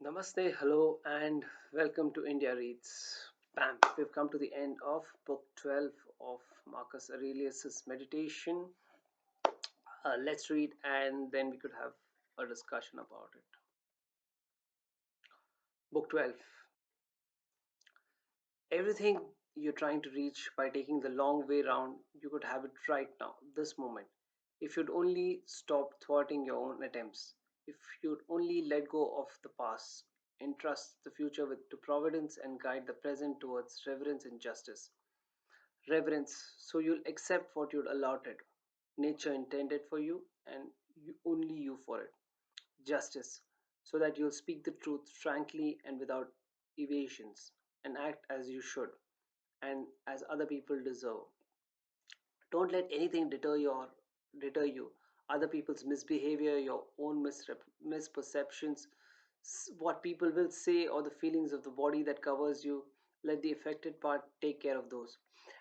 Namaste, hello, and welcome to India Reads. Bam! We've come to the end of book 12 of Marcus Aurelius's meditation. Let's read and then we could have a discussion about it. Book 12. Everything you're trying to reach by taking the long way round, you could have it right now, this moment. If you'd only stop thwarting your own attempts, if you'd only let go of the past, entrust the future to providence and guide the present towards reverence and justice. Reverence, so you'll accept what you'd allotted, nature intended for you, and only you for it. Justice, so that you'll speak the truth frankly and without evasions, and act as you should and as other people deserve. Don't let anything deter you. Other people's misbehavior, your own misperceptions, what people will say, or the feelings of the body that covers you. Let the affected part take care of those.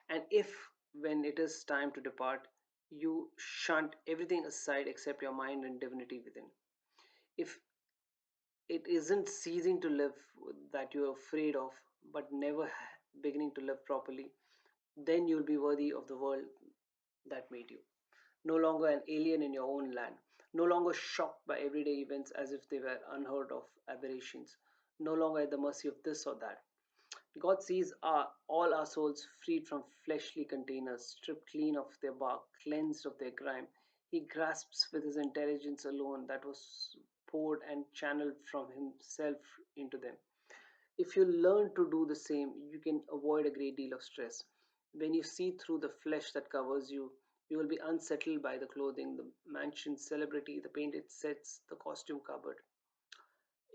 And if, when it is time to depart, you shunt everything aside except your mind and divinity within. If it isn't ceasing to live that you're afraid of, but never beginning to live properly, then you'll be worthy of the world that made you. No longer an alien in your own land, no longer shocked by everyday events as if they were unheard of aberrations, no longer at the mercy of this or that. God sees all our souls freed from fleshly containers, stripped clean of their bark, cleansed of their grime. He grasps with his intelligence alone that was poured and channeled from himself into them. If you learn to do the same, you can avoid a great deal of stress. When you see through the flesh that covers you, you will be unsettled by the clothing, the mansion celebrity, the painted sets, the costume cupboard.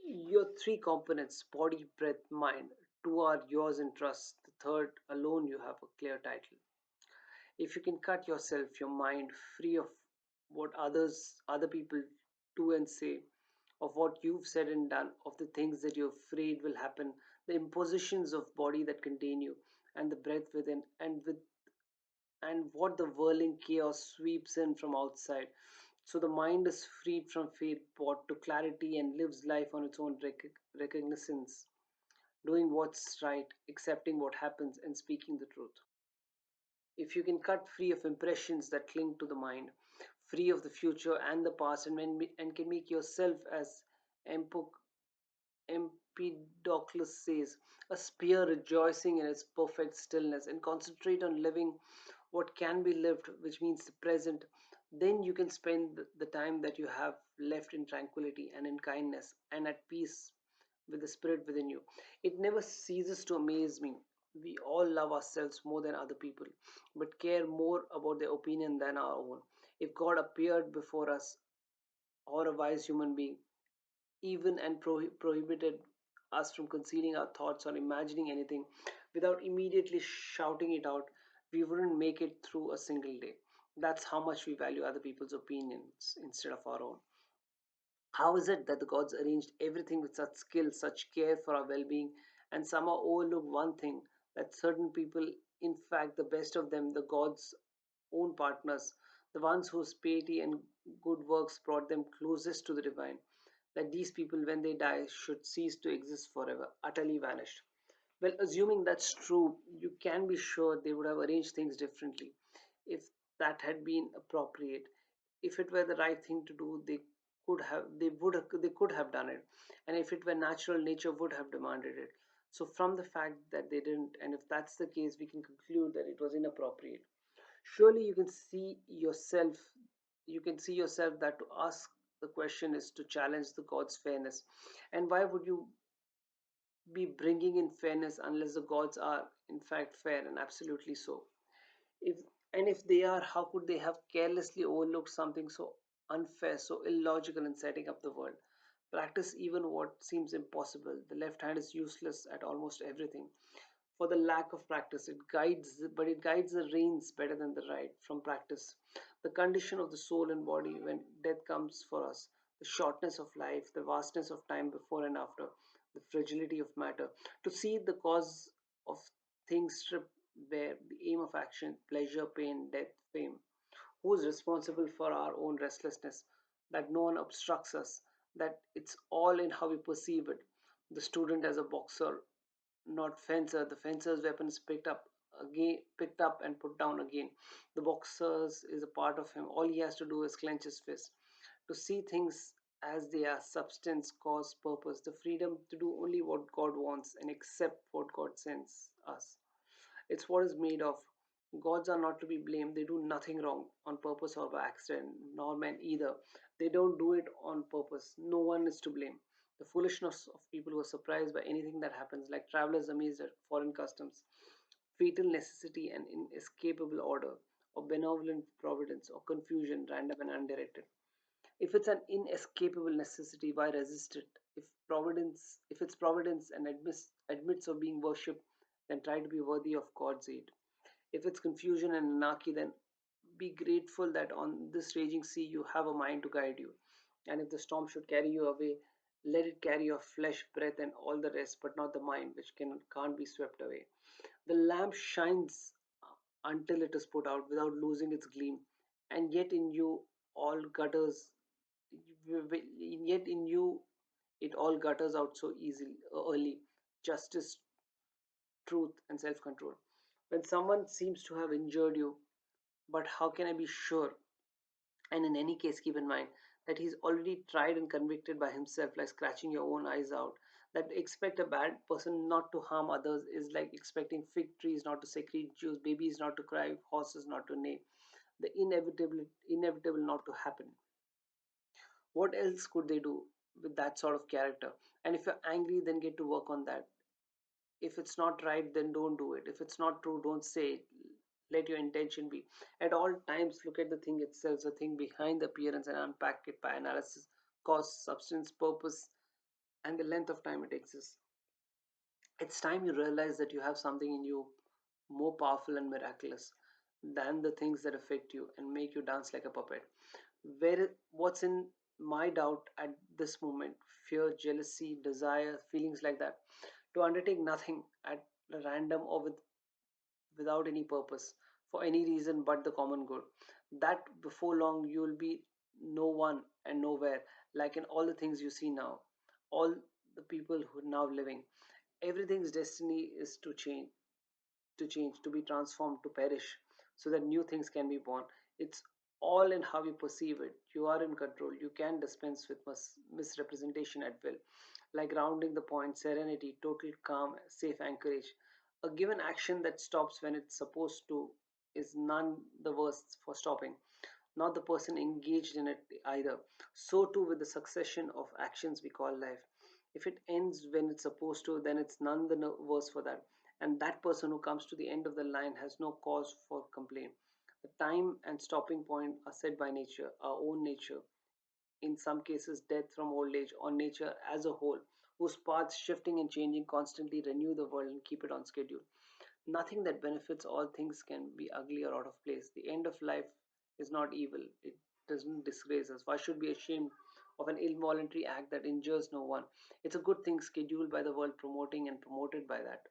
Your three components, body, breath, mind, two are yours in trust. The third alone you have a clear title. If you can cut yourself, your mind, free of what other people do and say, of what you've said and done, of the things that you're afraid will happen, the impositions of body that contain you, and the breath within, and what the whirling chaos sweeps in from outside. So the mind is freed from fate, brought to clarity, and lives life on its own recognizance, doing what's right, accepting what happens, and speaking the truth. If you can cut free of impressions that cling to the mind, free of the future and the past, and can make yourself, as Empok Empedocles says, a spear rejoicing in its perfect stillness, and concentrate on living what can be lived, which means the present, then you can spend the time that you have left in tranquility and in kindness and at peace with the spirit within you. It never ceases to amaze me. We all love ourselves more than other people, but care more about their opinion than our own. If God appeared before us, or a wise human being, even and prohibited us from concealing our thoughts or imagining anything without immediately shouting it out, we wouldn't make it through a single day. That's how much we value other people's opinions instead of our own. How is it that the gods arranged everything with such skill, such care for our well being, and somehow overlook one thing, that certain people, in fact, the best of them, the gods' own partners, the ones whose piety and good works brought them closest to the divine, that these people, when they die, should cease to exist forever, utterly vanished? Well, assuming that's true, you can be sure they would have arranged things differently if that had been appropriate. If it were the right thing to do, they could have done it. And if it were natural, nature would have demanded it. So from the fact that they didn't, and if that's the case, we can conclude that it was inappropriate. Surely you can see yourself that to ask the question is to challenge the God's fairness. And why would you be bringing in fairness unless the gods are in fact fair and absolutely so? If and if they are, how could they have carelessly overlooked something so unfair, so illogical in setting up the world? Practice even what seems impossible. The left hand is useless at almost everything. For the lack of practice, it guides the reins better than the right. From practice, the condition of the soul and body when death comes for us, the shortness of life, the vastness of time before and after, the fragility of matter, to see the cause of things stripped bare, the aim of action, pleasure, pain, death, fame. Who is responsible for our own restlessness? That no one obstructs us, that it's all in how we perceive it. The student as a boxer, not fencer. The fencer's weapon is picked up and put down again. The boxer's is a part of him. All he has to do is clench his fist. To see things as they are, substance, cause, purpose, the freedom to do only what God wants and accept what God sends us. It's what is made of. Gods are not to be blamed. They do nothing wrong on purpose or by accident, nor men either. They don't do it on purpose. No one is to blame. The foolishness of people who are surprised by anything that happens, like travelers amazed at foreign customs, fatal necessity and inescapable order, or benevolent providence, or confusion, random and undirected. If it's an inescapable necessity, why resist it? If it's providence and admits of being worshipped, then try to be worthy of God's aid. If it's confusion and anarchy, then be grateful that on this raging sea you have a mind to guide you. And if the storm should carry you away, let it carry your flesh, breath, and all the rest, but not the mind, which can't be swept away. The lamp shines until it is put out without losing its gleam, and yet in you all gutters, yet in you it all gutters out so easily, early. Justice, truth, and self control. When someone seems to have injured you, but how can I be sure? And in any case, keep in mind that he's already tried and convicted by himself, like scratching your own eyes out. That expect a bad person not to harm others is like expecting fig trees not to secrete juice, babies not to cry, horses not to neigh. The inevitable not to happen. What else could they do with that sort of character? And if you're angry, then get to work on that. If it's not right, then don't do it. If it's not true, don't say it. Let your intention be. At all times, look at the thing itself, the thing behind the appearance, and unpack it by analysis, cause, substance, purpose, and the length of time it exists. It's time you realize that you have something in you more powerful and miraculous than the things that affect you and make you dance like a puppet. What's in my doubt at this moment? Fear, jealousy, desire, feelings like that. To undertake nothing at random or without any purpose for any reason but the common good. That before long you will be no one and nowhere, like in all the things you see now, all the people who are now living. Everything's destiny is to change, to be transformed, to perish, so that new things can be born. It's all in how you perceive it. You are in control. You can dispense with misrepresentation at will, like rounding the point, serenity, total calm, safe anchorage. A given action that stops when it's supposed to is none the worse for stopping, not the person engaged in it either. So too with the succession of actions we call life. If it ends when it's supposed to, then it's none the worse for that. And that person who comes to the end of the line has no cause for complaint. The time and stopping point are set by nature, our own nature, in some cases death from old age, or nature as a whole, whose paths shifting and changing constantly renew the world and keep it on schedule. Nothing that benefits all things can be ugly or out of place. The end of life is not evil. It doesn't disgrace us. Why should we be ashamed of an involuntary act that injures no one? It's a good thing scheduled by the world, promoting and promoted by that.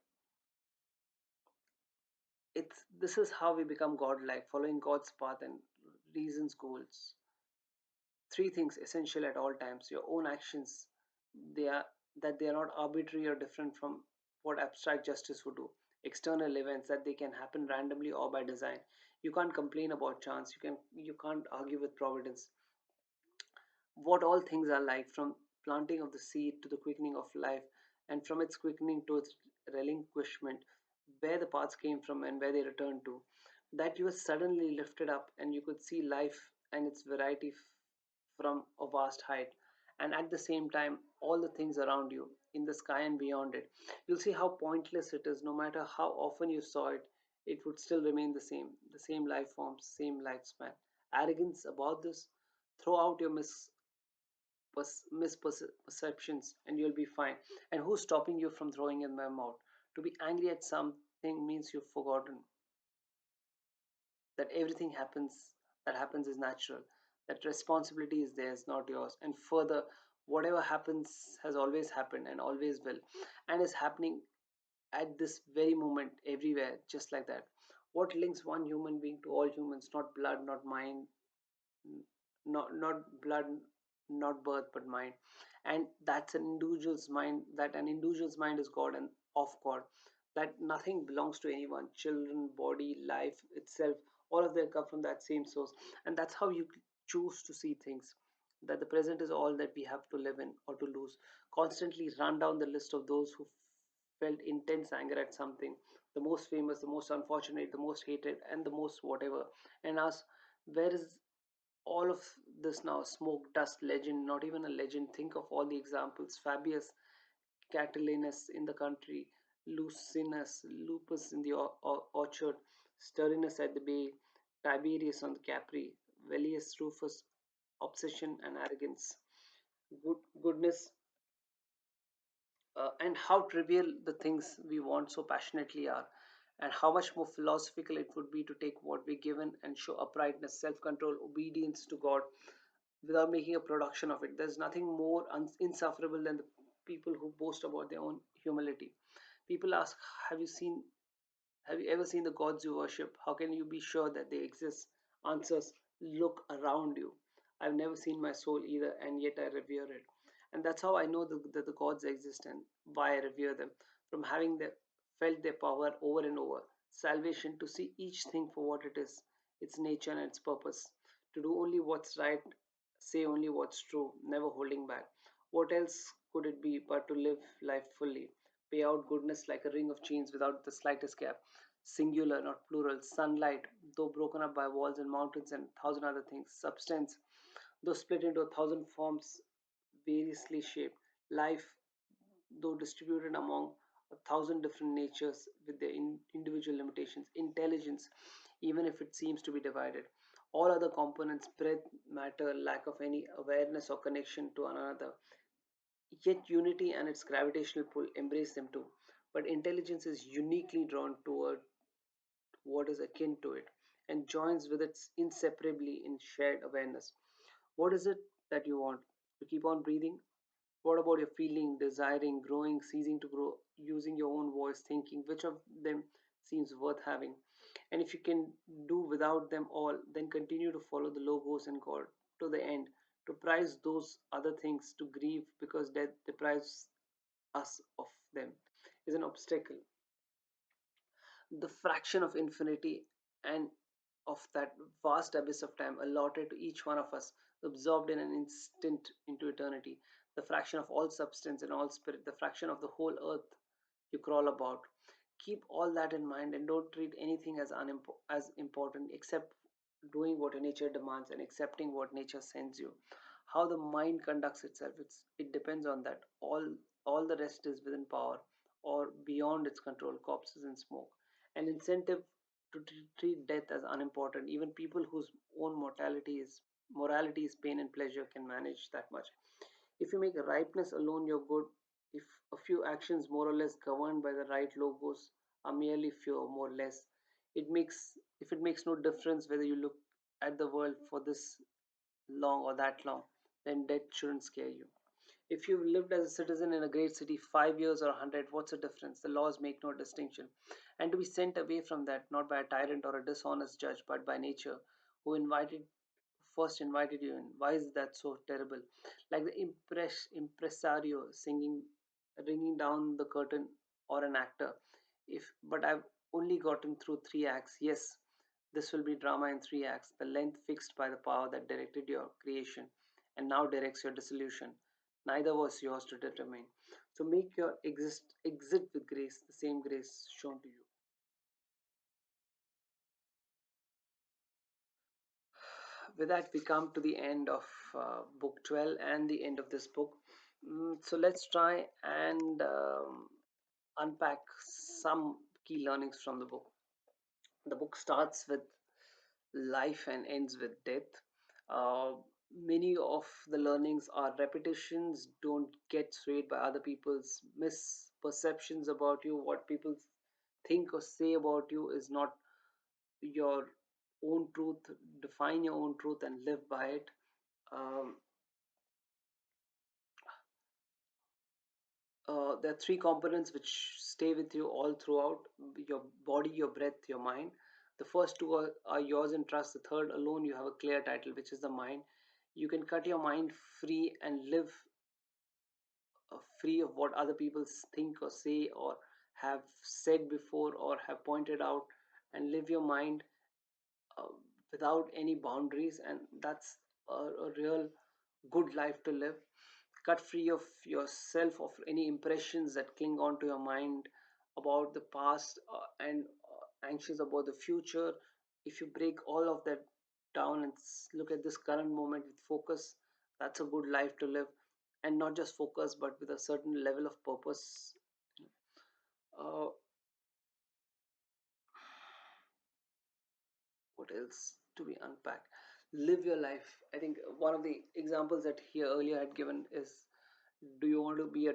It's This is how we become godlike, following God's path and reason's goals. Three things essential at all times: your own actions, they are that they are not arbitrary or different from what abstract justice would do. External events, that they can happen randomly or by design. You can't complain about chance. You can't argue with providence. What all things are like, from planting of the seed to the quickening of life, and from its quickening to its relinquishment, where the paths came from and where they returned to. That you were suddenly lifted up and you could see life and its variety from a vast height, and at the same time all the things around you in the sky and beyond it. You'll see how pointless it is. No matter how often you saw it, it would still remain the same life form, same lifespan. Arrogance about this? Throw out your misperceptions and you'll be fine. And who's stopping you from throwing in them out? To be angry at something means you've forgotten that everything that happens is natural, that responsibility is theirs, not yours. And further, whatever happens has always happened and always will, and is happening at this very moment everywhere, just like that. What links one human being to all humans? Not blood, not mind, not blood, not birth but mind. And that's an individual's mind, that an individual's mind is God and of God, that nothing belongs to anyone, children, body, life itself, all of them come from that same source. And that's how you choose to see things, that the present is all that we have to live in or to lose. Constantly run down the list of those who felt intense anger at something, the most famous, the most unfortunate, the most hated, and the most whatever, and ask, where is all of this now? Smoke, dust, legend, not even a legend. Think of all the examples: Fabius Catilinus in the country, Lucinus Lupus in the orchard, Sterinus at the bay, Tiberius on the Capri, Velius Rufus, obsession and arrogance, goodness, and how trivial the things we want so passionately are, and how much more philosophical it would be to take what we're given and show uprightness, self control, obedience to God without making a production of it. There's nothing more insufferable than the people who boast about their own humility. People ask, have you seen have you ever seen the gods you worship? How can you be sure that they exist? Answers, look around you. I've never seen my soul either, and yet I revere it. And that's how I know that the gods exist and why I revere them. From having felt their power over and over. Salvation, to see each thing for what it is, its nature and its purpose. To do only what's right, say only what's true, never holding back. What else could it be but to live life fully? Pay out goodness like a ring of chains without the slightest gap. Singular, not plural. Sunlight, though broken up by walls and mountains and thousand other things. Substance, though split into a thousand forms, variously shaped. Life, though distributed among a thousand different natures with their individual limitations. Intelligence, even if it seems to be divided. All other components, breath, matter, lack of any awareness or connection to another. Yet unity and its gravitational pull embrace them too. But intelligence is uniquely drawn toward what is akin to it and joins with it inseparably in shared awareness. What is it that you want? To keep on breathing? What about your feeling, desiring, growing, ceasing to grow, using your own voice, thinking? Which of them seems worth having? And if you can do without them all, then continue to follow the logos and God to the end, to prize those other things, to grieve because death deprives us of them, is an obstacle. The fraction of infinity and of that vast abyss of time allotted to each one of us, absorbed in an instant into eternity, the fraction of all substance and all spirit, the fraction of the whole earth you crawl about. Keep all that in mind and don't treat anything as important except doing what your nature demands and accepting what nature sends you. How the mind conducts itself, it depends on that. All the rest is within power or beyond its control, corpses and smoke. An incentive to treat death as unimportant. Even people whose own morality is pain and pleasure can manage that much. If you make ripeness alone your good, if a few actions more or less governed by the right logos are merely few or more or less, if it makes no difference whether you look at the world for this long or that long, then death shouldn't scare you. If you've lived as a citizen in a great city 5 years or 100, what's the difference? The laws make no distinction. And to be sent away from that, not by a tyrant or a dishonest judge, but by nature, who first invited you in. Why is that so terrible? Like the impresario singing, ringing down the curtain, or an actor. But I've only gotten through 3 acts. Yes, this will be drama in 3 acts, the length fixed by the power that directed your creation and now directs your dissolution. Neither was yours to determine. So make your exit with grace, the same grace shown to you. With that, we come to the end of book 12 and the end of this book. So let's try and unpack some key learnings from the book. The book starts with life and ends with death. Uh, Many of the learnings are repetitions. Don't get swayed by other people's misperceptions about you. What people think or say about you is not your own truth. Define your own truth and live by it. Um, there are three components which stay with you all throughout: your body, your breath, your mind. The first two are yours in trust. The third alone, you have a clear title, which is the mind. You can cut your mind free and live free of what other people think or say or have said before or have pointed out, and live your mind uh, without any boundaries, and that's a real good life to live. Cut free of yourself of any impressions that cling on to your mind about the past, and anxious about the future. If you break all of that down and look at this current moment with focus, that's a good life to live. And not just focus, but with a certain level of purpose. uh, what else do we unpack? Live your life. I think one of the examples that he earlier had given is, do you want to be a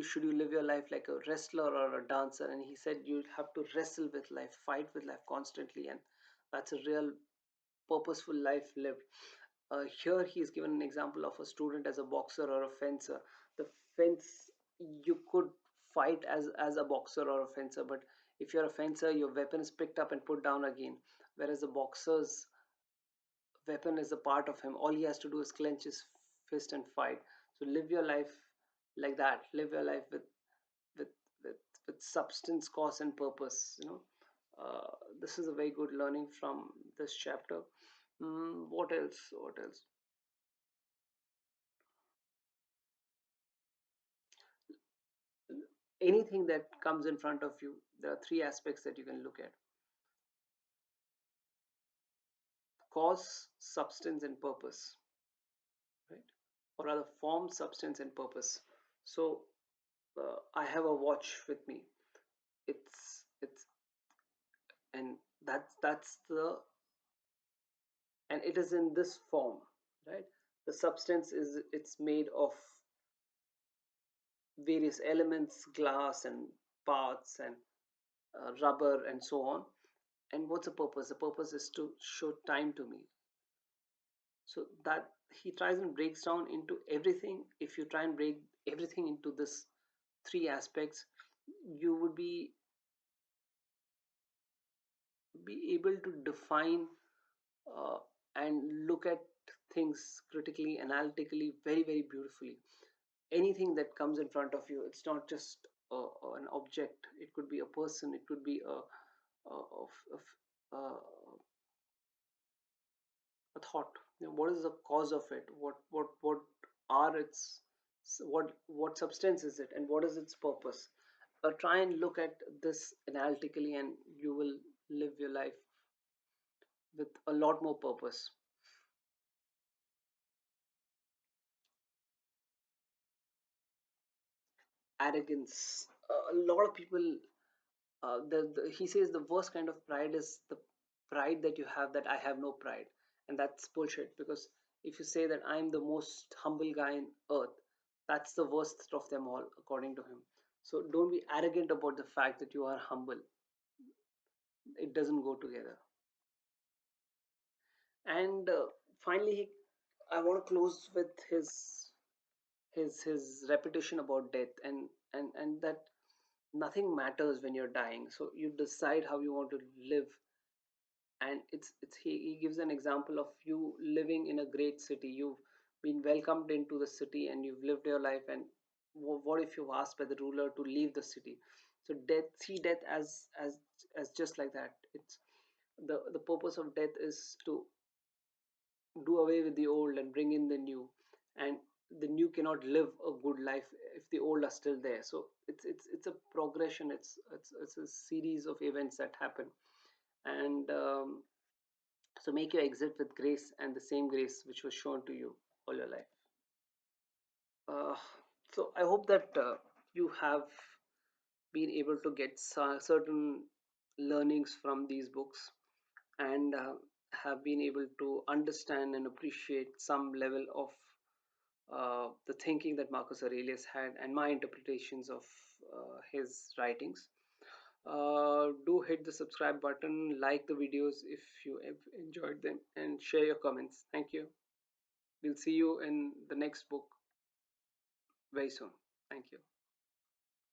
should you live your life like a wrestler or a dancer? And he said you have to wrestle with life, fight with life constantly, and that's a real purposeful life lived. Here he is given an example of a student as a boxer or a fencer. The fence, you could fight as a boxer or a fencer, but if you're a fencer, your weapon is picked up and put down again, whereas the boxer's weapon is a part of him. All he has to do is clench his fist and fight. So live your life like that. Live your life with with with substance, cause, and purpose. Uh, this is a very good learning from this chapter. What else? What else? Anything that comes in front of you, there are three aspects that you can look at: cause, substance, and purpose, right? Or rather, form, substance, and purpose. So I have a watch with me. It's and that's the and it is in this form, right? The substance is, it's made of various elements, glass and parts and rubber and so on. And what's the purpose? The purpose is to show time to me. So that he tries and breaks down into everything. If you try and break everything into this three aspects, you would be able to define uh, and look at things critically, analytically, very, very beautifully. Anything that comes in front of you, it's not just an object. It could be a person. It could be uh, a thought. What is the cause of it? What are its, what substance is it, and what is its purpose? Try and look at this analytically, and you will live your life with a lot more purpose. Arrogance. A lot of people, he says the worst kind of pride is the pride that you have, that I have no pride. And that's bullshit, because if you say that I'm the most humble guy in earth, that's the worst of them all according to him. So don't be arrogant about the fact that you are humble. It doesn't go together. And finally, I want to close with his repetition about death, and that nothing matters when you're dying. So you decide how you want to live. And he gives an example of you living in a great city. You've been welcomed into the city and you've lived your life, and what if you've asked by the ruler to leave the city? So death, see death as just like that. It's the purpose of death is to do away with the old and bring in the new. And the new cannot live a good life if the old are still there. So it's a progression. It's a series of events that happen. And so make your exit with grace, and the same grace which was shown to you all your life. Uh, so I hope that you have been able to get certain learnings from these books, and have been able to understand and appreciate some level of the thinking that Marcus Aurelius had, and my interpretations of his writings. Do hit the subscribe button, like the videos if you have enjoyed them, and share your comments. Thank you. We'll see you in the next book very soon. Thank you.